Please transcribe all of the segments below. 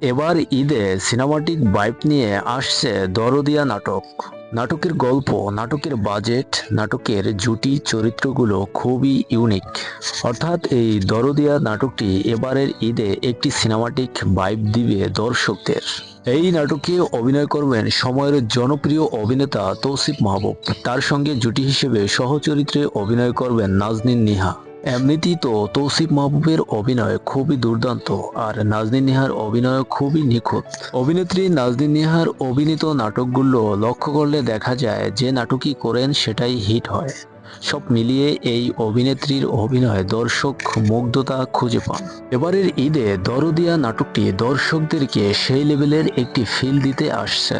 এবার ঈদে cinematic vibe নিয়ে আসছে দরদিয়া নাটক। নাটকের গল্প, নাটকের বাজেট, নাটকের জুটি চরিত্রগুলো খুবই ইউনিক। অর্থাৎ এই দরদিয়া নাটকটি এবারের ঈদে একটি সিনেমাটিক ভাইব দিবে দর্শকদের। এই নাটকে অভিনয় করবেন সময়ের জনপ্রিয় অভিনেতা তৌসিফ মাহবুব। তার সঙ্গে জুটি হিসেবে সহচরিত্রে অভিনয় করবেন নাজনীন নিহা। এমনিতেই তো তৌসিফ মাহবুবের অভিনয় খুবই দুর্দান্ত, আর নাজনীন নিহার অভিনয় খুবই নিখুঁত। অভিনেত্রী নাজনীন নিহার অভিনীত নাটকগুলো লক্ষ্য করলে দেখা যায় যে নাটকই করেন সেটাই হিট হয়। সব মিলিয়ে এই অভিনেত্রীর অভিনয়ে দর্শক মুগ্ধতা খুঁজে পান। এবারের ঈদে দরদিয়া নাটকটি দর্শকদেরকে সেই লেভেলের একটি ফিল দিতে আসছে।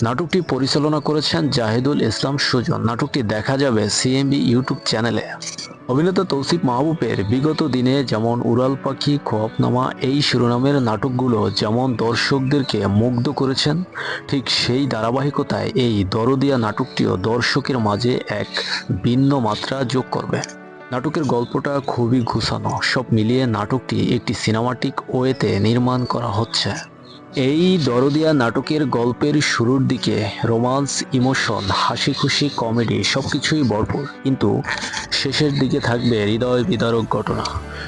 নাটকটি পরিচালনা করেছেন জাহিদুল ইসলাম সুজন। নাটকটি দেখা যাবে সিএমবি ইউটিউব চ্যানেলে। অভিনেতা তৌসিফ মাহবুবের বিগত দিনে যেমন উড়াল পাখি, খোয়াবনামা এই শিরোনামের নাটকগুলো যেমন দর্শকদেরকে মুগ্ধ করেছেন, ঠিক সেই ধারাবাহিকতায় এই দরদিয়া নাটকটিও দর্শকের মাঝে এক ভিন্ন মাত্রা যোগ করবে। নাটকের গল্পটা খুবই গুছানো। সব মিলিয়ে নাটকটি একটি সিনেমাটিক ওয়েতে নির্মাণ করা হচ্ছে। এই দরদিয়া নাটকের গল্পের শুরুর দিকে রোমান্স, ইমোশন, হাসি খুশি, কমেডি সবকিছুই ভরপুর, কিন্তু শেষের দিকে থাকবে হৃদয় বিদারক ঘটনা।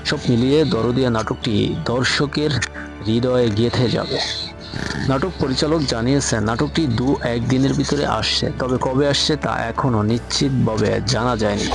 সব মিলিয়ে দরদিয়া নাটকটি দর্শকের হৃদয়ে গেঁথে যাবে। নাটক পরিচালক জানিয়েছেন নাটকটি 2-1 দিনের ভিতরে আসছে, তবে কবে আসছে তা এখনও নিশ্চিতভাবে জানা যায়নি।